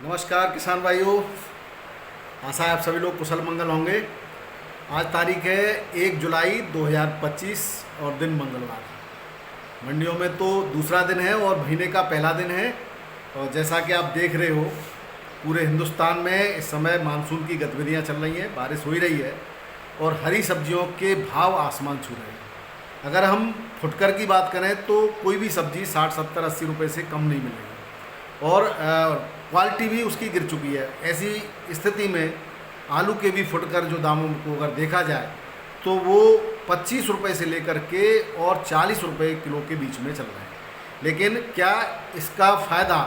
नमस्कार किसान भाइयों। आशा है आप सभी लोग कुशल मंगल होंगे। आज तारीख है 1 जुलाई 2025 और दिन मंगलवार। मंडियों में तो दूसरा दिन है और महीने का पहला दिन है। और जैसा कि आप देख रहे हो, पूरे हिंदुस्तान में इस समय मानसून की गतिविधियां चल रही हैं, बारिश हो ही रही है और हरी सब्जियों के भाव आसमान छू रहे हैं। अगर हम फुटकर की बात करें तो कोई भी सब्जी 60, 70, 80 रुपये से कम नहीं मिलेगी और क्वालिटी भी उसकी गिर चुकी है। ऐसी स्थिति में आलू के भी फुटकर जो दामों को अगर देखा जाए तो वो 25 रुपये से लेकर के और 40 रुपये किलो के बीच में चल रहे हैं। लेकिन क्या इसका फ़ायदा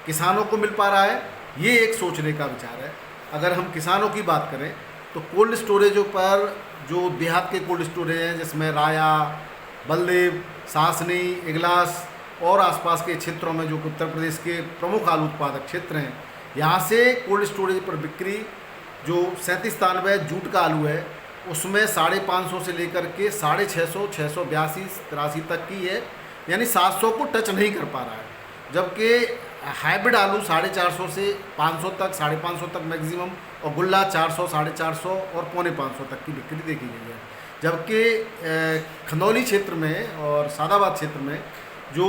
किसानों को मिल पा रहा है, ये एक सोचने का विचार है। अगर हम किसानों की बात करें तो कोल्ड स्टोरेजों पर जो देहात के कोल्ड स्टोरेज हैं, जिसमें राया, बलदेव, सासनी, इगलास और आसपास के क्षेत्रों में जो उत्तर प्रदेश के प्रमुख आलू उत्पादक क्षेत्र हैं, यहाँ से कोल्ड स्टोरेज पर बिक्री जो 37-93 जूट का आलू है उसमें 550 से लेकर के 650, 682, 83 तक की है, यानी 700 को टच नहीं कर पा रहा है। जबकि हाइब्रिड आलू 450 से 500 तक, 550 तक मैक्सिमम, और गुल्ला 400, 450 और 450 तक की बिक्री देखी गई है। जबकि खंदौली क्षेत्र में और सादाबाद क्षेत्र में जो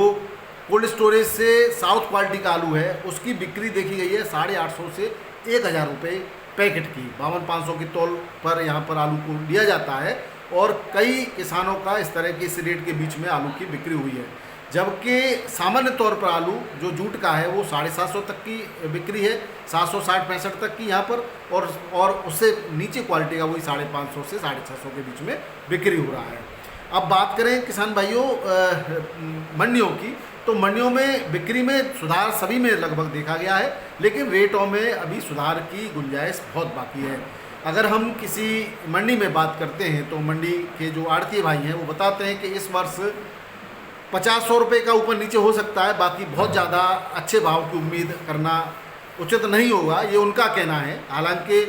कोल्ड स्टोरेज से साउथ क्वालिटी का आलू है उसकी बिक्री देखी गई है 850 से 1000 रुपये पैकेट की। 52-500 की तौल पर यहाँ पर आलू को लिया जाता है और कई किसानों का इस तरह के इस रेट के बीच में आलू की बिक्री हुई है। जबकि सामान्य तौर पर आलू जो जूट का है वो 750 तक की बिक्री है, 760-65 तक की यहाँ पर, और उससे नीचे क्वालिटी का वही 550 से 650 के बीच में बिक्री हो रहा है। अब बात करें किसान भाइयों मंडियों की, तो मंडियों में बिक्री में सुधार सभी में लगभग देखा गया है, लेकिन रेटों में अभी सुधार की गुंजाइश बहुत बाकी है। अगर हम किसी मंडी में बात करते हैं तो मंडी के जो आड़ती भाई हैं वो बताते हैं कि इस वर्ष 50-100 रुपये का ऊपर नीचे हो सकता है, बाकी बहुत ज़्यादा अच्छे भाव की उम्मीद करना उचित नहीं होगा, ये उनका कहना है। हालांकि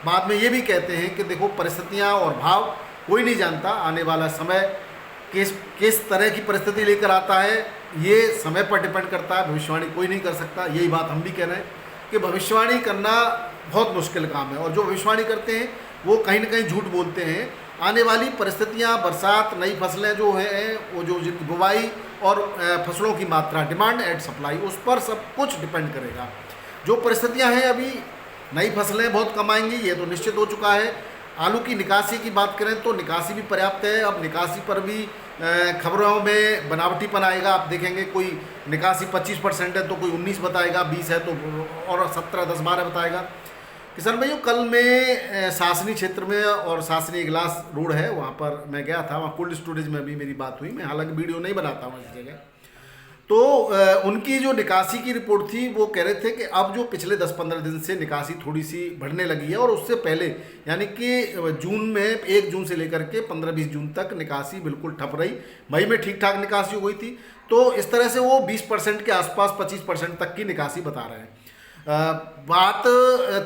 बाद में ये भी कहते हैं कि देखो, परिस्थितियाँ और भाव कोई नहीं जानता, आने वाला समय किस तरह की परिस्थिति लेकर आता है ये समय पर डिपेंड करता है, भविष्यवाणी कोई नहीं कर सकता। यही बात हम भी कह रहे हैं कि भविष्यवाणी करना बहुत मुश्किल काम है और जो भविष्यवाणी करते हैं वो कहीं ना कहीं झूठ बोलते हैं। आने वाली परिस्थितियां, बरसात, नई फसलें जो हैं, वो जो बुवाई और फसलों की मात्रा, डिमांड एंड सप्लाई, उस पर सब कुछ डिपेंड करेगा। जो परिस्थितियां हैं, अभी नई फसलें बहुत कम आएंगी, ये तो निश्चित हो चुका है। आलू की निकासी की बात करें तो निकासी भी पर्याप्त है। अब निकासी पर भी खबरों में बनावटीपन आएगा। आप देखेंगे कोई निकासी 25% है तो कोई 19 बताएगा, 20 है तो और 17, 10, 12 बताएगा। किसान भाइयों, कल मैं सासनी क्षेत्र में और सासनी इगलास रोड है वहाँ पर मैं गया था, वहाँ कोल्ड स्टोरेज में भी मेरी बात हुई। मैं हालांकि वीडियो नहीं बनाता हूँ इस जगह। तो उनकी जो निकासी की रिपोर्ट थी वो कह रहे थे कि अब जो पिछले 10-15 दिन से निकासी थोड़ी सी बढ़ने लगी है और उससे पहले यानी कि जून में 1 जून से लेकर के 15-20 जून तक निकासी बिल्कुल ठप रही। मई में ठीक ठाक निकासी हो गई थी। तो इस तरह से वो 20% के आसपास, 25% तक की निकासी बता रहे हैं। बात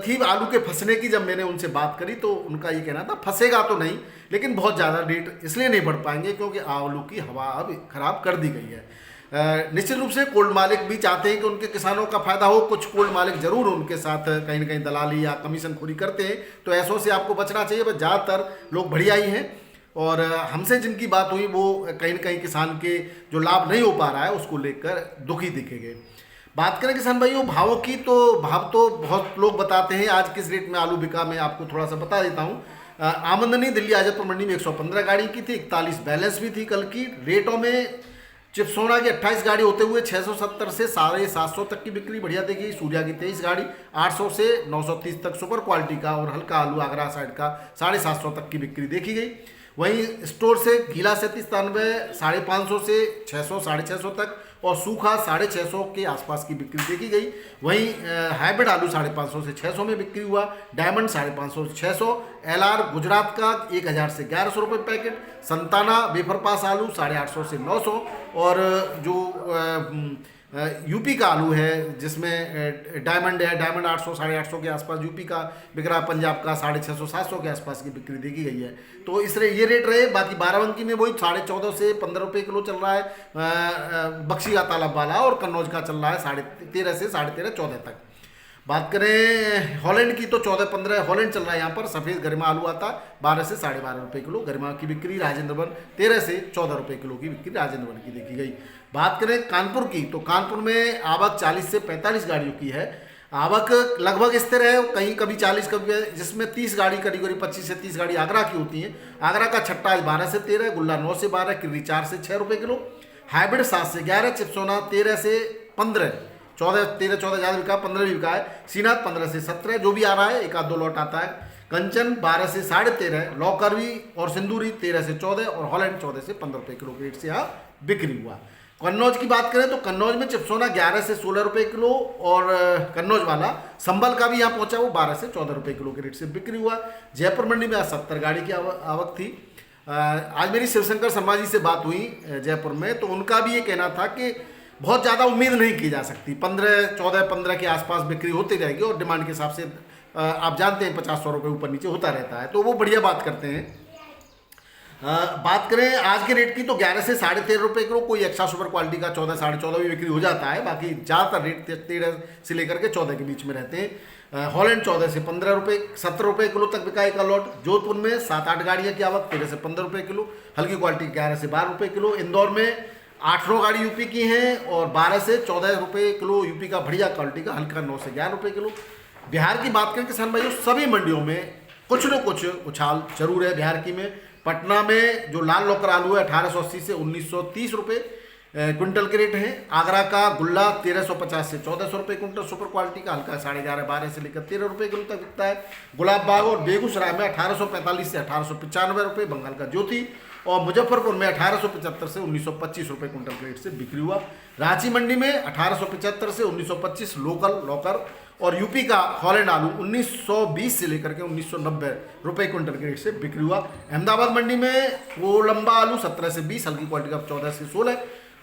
थी आलू के फंसने की। जब मैंने उनसे बात करी तो उनका ये कहना था फंसेगा तो नहीं, लेकिन बहुत ज़्यादा रेट इसलिए नहीं बढ़ पाएंगे क्योंकि आलू की हवा अब ख़राब कर दी गई है। निश्चित रूप से कोल्ड मालिक भी चाहते हैं कि उनके किसानों का फायदा हो। कुछ कोल्ड मालिक जरूर उनके साथ कहीं ना कहीं दलाली या कमीशन खोरी करते हैं, तो ऐसों से आपको बचना चाहिए। बस ज़्यादातर लोग बढ़िया ही हैं और हमसे जिनकी बात हुई वो कहीं ना कहीं किसान के जो लाभ नहीं हो पा रहा है उसको लेकर दुखी दिखेंगे। बात करें किसान भाइयों भावों की, तो भाव तो बहुत लोग बताते हैं। आज किस रेट में आलू बिका मैं आपको थोड़ा सा बता देता हूँ। आमदनी दिल्ली आजतपुर मंडी में 115 गाड़ी की थी, 41 बैलेंस भी थी कल की। रेटों में चिप्सोना की 28 गाड़ी होते हुए 670 से 750 तक की बिक्री बढ़िया देखी। सूर्या की 23 गाड़ी 800 से 930 तक सुपर क्वालिटी का और हल्का आलू आगरा साइड का 750 तक की बिक्री देखी गई। वहीं स्टोर से गीला 37-93 550 से 600, 650 तक और सूखा 650 के आसपास की बिक्री देखी गई। वहीं हाइब्रिड आलू 550 से 600 में बिक्री हुआ। डायमंड 550 से 600। LR गुजरात का 1000 से 1100 रुपये पैकेट। संताना बेफरपास आलू 850 से 900। और जो यूपी का आलू है जिसमें डायमंड है, डायमंड 800, 850 के आसपास यूपी का बिक रहा है। पंजाब का 650, 700 के आसपास की बिक्री देखी गई है। तो इस ये रेट रहे। बाकी बाराबंकी में वही 14.5 से 15 रुपये किलो चल रहा है। बक्सी का तालाब वाला और कन्नौज का चल रहा है 13.5 से 13.5, 14 तक। बात करें हॉलैंड की तो 14-15 हॉलैंड चल रहा है यहाँ पर। सफ़ेद गरिमा आलू आता है 12 से 12.5 रुपये किलो। गरिमा की बिक्री राजेंद्र वन 13 से 14 रुपये किलो की बिक्री राजेंद्र वन की देखी गई। बात करें कानपुर की तो कानपुर में आवक 40 से 45 गाड़ियों की है। आवक लगभग स्थिर है, कहीं कभी 40 कभी, जिसमें 30 गाड़ी करीब करीब 25 से 30 गाड़ी आगरा की होती हैं। आगरा का छट्टा आज 12 से 13, गुल्ला 9 से 12, किर्री 4 से 6 रुपये किलो, हाइब्रिड 7 से 11, चिपसोना 13 से 15, 13-14 ज़्यादा बिका, 15 भी बिका है। सीनाथ 15 से 17 जो भी आ रहा है, एक आध दो लॉट आता है। कंचन 12 से 13.5, लौकरवी और सिंदूरी 13 से 14 और हॉलैंड 14 से 15 रुपये किलो के रेट से यहाँ बिक्री हुआ। कन्नौज की बात करें तो कन्नौज में चिपसोना 11 से 16 रुपये किलो और कन्नौज वाला संभल का भी यहाँ पहुँचा वो 12 से 14 रुपये किलो के रेट से बिक्री हुआ। जयपुर मंडी में आज 70 गाड़ी की आवक थी। आज मेरी शिवशंकर शर्मा जी से बात हुई जयपुर में, तो उनका भी ये कहना था कि बहुत ज़्यादा उम्मीद नहीं की जा सकती, 15 के आसपास बिक्री होती रहेगी और डिमांड के हिसाब से आप जानते हैं 50-100 रुपये ऊपर नीचे होता रहता है, तो वो बढ़िया बात करते हैं। बात करें आज के रेट की तो 11 से 13.5 रुपये किलो, कोई एक्स्ट्रा सुपर क्वालिटी का 14-14.5 भी बिक्री हो जाता है। बाकी ज़्यादातर रेट 13 से लेकर के 14 के बीच में रहते हैं। हॉलैंड 14 से 15 रुपये 17 रुपये किलो तक बिका एक लॉट। जोधपुर में 7-8 गाड़ियाँ की आवक 13 से 15 रुपये किलो, हल्की क्वालिटी 11 से 12 रुपये किलो। इंदौर में 8-9 गाड़ी यूपी की हैं और 12 से 14 रुपये किलो यूपी का बढ़िया क्वालिटी का, हल्का 9 से 11 रुपये किलो। बिहार की बात करें किसान भाइयों, सभी मंडियों में कुछ न कुछ उछाल जरूर है बिहार की में। पटना में जो लाल लौकर आलू है 1880 से 1930 रुपये क्विंटल के रेट है। आगरा का गुल्ला 1350 से 1400 रुपये क्विंटल सुपर क्वालिटी का, हल्का 11.5-12 से लेकर 13 रुपये किलो तक बिकता है। गुलाब बाग और बेगूसराय में 1845 से 1895 रुपये, बंगाल का ज्योति और मुजफ्फरपुर में 1875 से 1925 रुपये क्विंटल के रेट से बिक्री हुआ। रांची मंडी में 1875 से 1925 लोकल लौकर और यूपी का हॉलैंड आलू 1920 से लेकर के 1990 रुपये क्विंटल के रेट से बिक्री हुआ। अहमदाबाद मंडी में वो लंबा आलू 17 से 20, हल्की क्वालिटी का 14 से 16,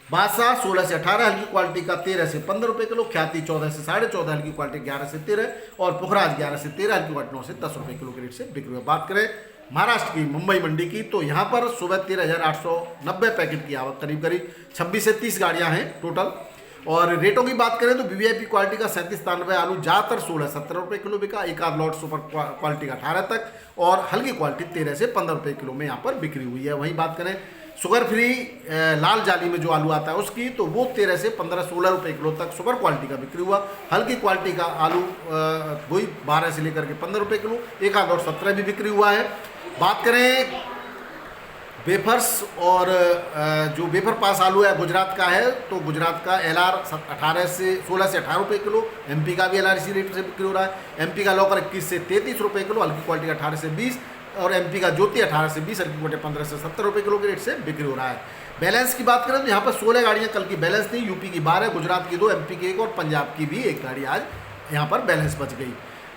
बादशाह 16 से 18, हल्की क्वालिटी का 13 से 15 रुपये किलो, ख्याति 14 से 14.5, हल्की क्वालिटी 11 से 13 और पुखराज 11 से 13, हल्की क्वालिटी 9 से 10 रुपये किलो के रेट से बिक्री हुआ। बात करें महाराष्ट्र की मुंबई मंडी की तो यहाँ पर सुबह 13,890 पैकेट की आवक, करीब करीब 26 से 30 गाड़ियाँ हैं टोटल। और रेटों की बात करें तो वीवीआईपी क्वालिटी का 37-93 आलू ज़्यादातर 16-17 रुपये किलो बिका, एक आध लॉट सुपर क्वालिटी का 18 तक और हल्की क्वालिटी 13 से 15 रुपये किलो में यहाँ पर बिक्री हुई है। वहीं बात करें शुगर फ्री लाल जाली में जो आलू आता है उसकी, तो वो 13 से 15-16 रुपये किलो तक सुपर क्वालिटी का बिक्री हुआ। हल्की क्वालिटी का आलू वही 12 से लेकर के 15 रुपये किलो, एक आध लॉट 17 भी बिक्री हुआ है। बात करें वेफर्स और जो वेफर पास आलू है गुजरात का है, तो गुजरात का एलआर 16 से 18 रुपये किलो, एमपी का भी एलआर इसी रेट से बिक्री हो रहा है। एमपी का लौकर 21 से 33 रुपये किलो, हल्की क्वालिटी का 18 से 20 और एमपी का ज्योति 18 से 20, हल्की क्वालिटी 15 से 70 रुपये किलो के रेट से बिक्री हो रहा है। बैलेंस की बात करें तो यहाँ पर 16 गाड़ियाँ कल की बैलेंस थी, यूपी की 12, गुजरात की 2, एमपी की 1 और पंजाब की भी 1 गाड़ी आज यहाँ पर बैलेंस बच गई।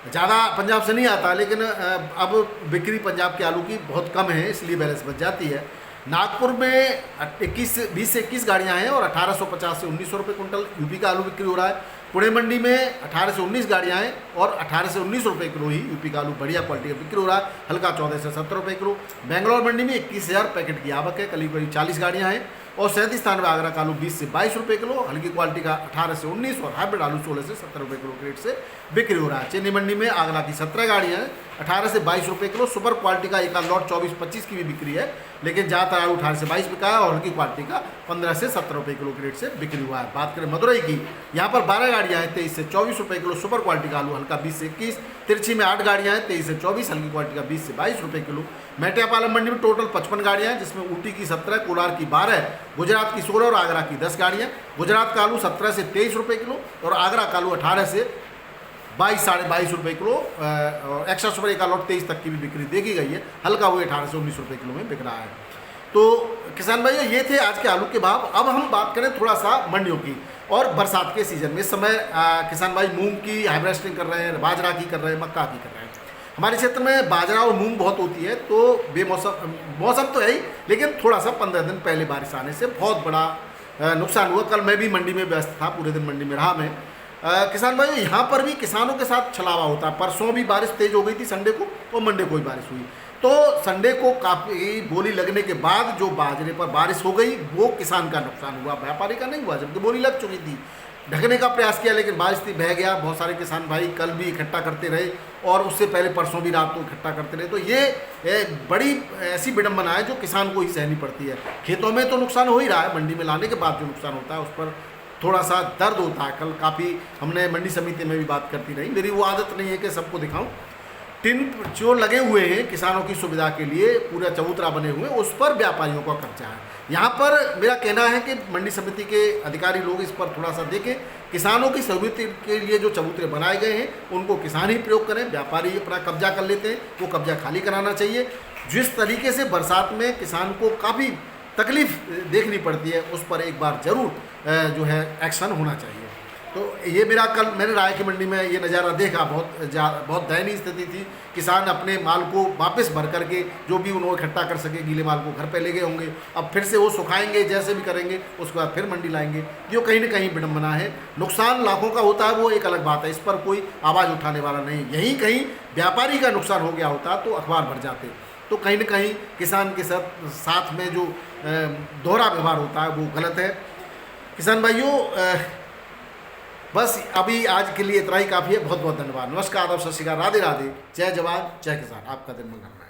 ज़्यादा पंजाब से नहीं आता, लेकिन अब बिक्री पंजाब के आलू की बहुत कम है, इसलिए बैलेंस बच जाती है। नागपुर में 20 से 21 गाड़ियाँ हैं और 1850 से 1900 रुपये कुंटल यूपी का आलू बिक्री हो रहा है। पुणे मंडी में 18 से 19 गाड़ियाँ हैं और 18 से 19 रुपये किलो ही यूपी का आलू बढ़िया क्वालिटी का बिक्री हो रहा है, हल्का 14 से 70 रुपये किलो। बेंगलोर मंडी में 21,000 पैकेट की आवक है, करीब करीब 40 गाड़ियाँ हैं और 37 स्थान में आगरा का आलू 20 से 22 रुपये किलो, हल्की क्वालिटी का 18 से 19 और हाइब्रिड आलू 16 से 70 रुपये किलो के रेट से बिक्री हो रहा है। चेन्नई मंडी में आगरा की 17 गाड़ियाँ हैं, 18 से 22 रुपये किलो, सुपर क्वालिटी का एक लॉट 24-25 की भी बिक्री है, लेकिन ज़्यादातर आलू 18 से 22 बिका है और हल्की क्वालिटी का 15 से 70 रुपये किलो के रेट से बिक्री हुआ है। बात करें मदुरई की, यहाँ पर 12 गाड़ियाँ हैं, 23 से 24 रुपये किलो, सुपर क्वालिटी का आलू हल्का 20 से 21। तिरछी में 8 गाड़ियाँ हैं, 23 से 24, हल्की क्वालिटी का 20 से 22 रुपये किलो। मेटियापालम मंडी में टोटल 55 गाड़ियाँ हैं, जिसमें ऊटी की 17, कोलार की 12, गुजरात की 16 और आगरा की 10 गाड़ियाँ। गुजरात का आलू 17 से 23 रुपये किलो और आगरा का आलू 18 से 22-22.5 रुपये किलो, एक्स्ट्रा सुपर एक लॉट 23 तक की भी बिक्री देखी गई है, हल्का वो 18 से 19 रुपये किलो में बिक रहा है। तो किसान भाइयों ये थे आज के आलू के भाव। अब हम बात करें थोड़ा सा मंडियों की और बरसात के सीजन में। इस समय किसान भाई मूंग की हार्वेस्टिंग कर रहे हैं, बाजरा की कर रहे हैं, मक्का की कर रहे हैं। हमारे क्षेत्र में बाजरा और मूंग बहुत होती है, तो मौसम तो है ही, लेकिन थोड़ा सा 15 दिन पहले बारिश आने से बहुत बड़ा नुकसान हुआ। कल मैं भी मंडी में व्यस्त था, पूरे दिन मंडी में रहा मैं। किसान भाई यहाँ पर भी किसानों के साथ छलावा होता है। परसों भी बारिश तेज हो गई थी संडे को, और मंडे को ही बारिश हुई, तो संडे को काफ़ी बोली लगने के बाद जो बाजरे पर बारिश हो गई वो किसान का नुकसान हुआ, व्यापारी का नहीं हुआ, जबकि बोली लग चुकी थी। ढकने का प्रयास किया, लेकिन बारिश थी, बह गया। बहुत सारे किसान भाई कल भी इकट्ठा करते रहे और उससे पहले परसों भी रात को इकट्ठा करते रहे। तो ये बड़ी ऐसी विडंबना है जो किसान को ही सहनी पड़ती है। खेतों में तो नुकसान हो ही रहा है, मंडी में लाने के बाद जो नुकसान होता है उस पर थोड़ा सा दर्द होता है। कल काफ़ी हमने मंडी समिति में भी बात करती रही। मेरी वो आदत नहीं है कि सबको दिखाऊं। टिन जो लगे हुए हैं किसानों की सुविधा के लिए, पूरा चबूतरा बने हुए, उस पर व्यापारियों का कब्जा है। यहाँ पर मेरा कहना है कि मंडी समिति के अधिकारी लोग इस पर थोड़ा सा देखें। किसानों की सहूलियत के लिए जो चबूतरे बनाए गए हैं उनको किसान ही प्रयोग करें, व्यापारी अपना कब्जा कर लेते हैं, वो कब्जा खाली कराना चाहिए। जिस तरीके से बरसात में किसान को काफ़ी तकलीफ देखनी पड़ती है, उस पर एक बार ज़रूर जो है एक्शन होना चाहिए। तो ये मेरा कल मैंने राय की मंडी में ये नज़ारा देखा। बहुत दयनीय स्थिति थी। किसान अपने माल को वापस भर करके जो भी उन्होंने इकट्ठा कर सके गीले माल को घर पे ले गए होंगे। अब फिर से वो सुखाएंगे, जैसे भी करेंगे, उसके बाद फिर मंडी लाएंगे। जो कहीं ना कहीं विडंबना है। नुकसान लाखों का होता है, वो एक अलग बात है, इस पर कोई आवाज़ उठाने वाला नहीं। यहीं कहीं व्यापारी का नुकसान हो गया होता तो अखबार भर जाते। तो कहीं ना कहीं किसान के साथ में जो दोहरा व्यवहार होता है वो गलत है। किसान भाइयों, बस अभी आज के लिए इतना ही काफ़ी है। बहुत बहुत धन्यवाद। नमस्कार, आदाब, सत श्री अकाल, राधे राधे, जय जवान जय किसान। आपका दिन मंगलमय।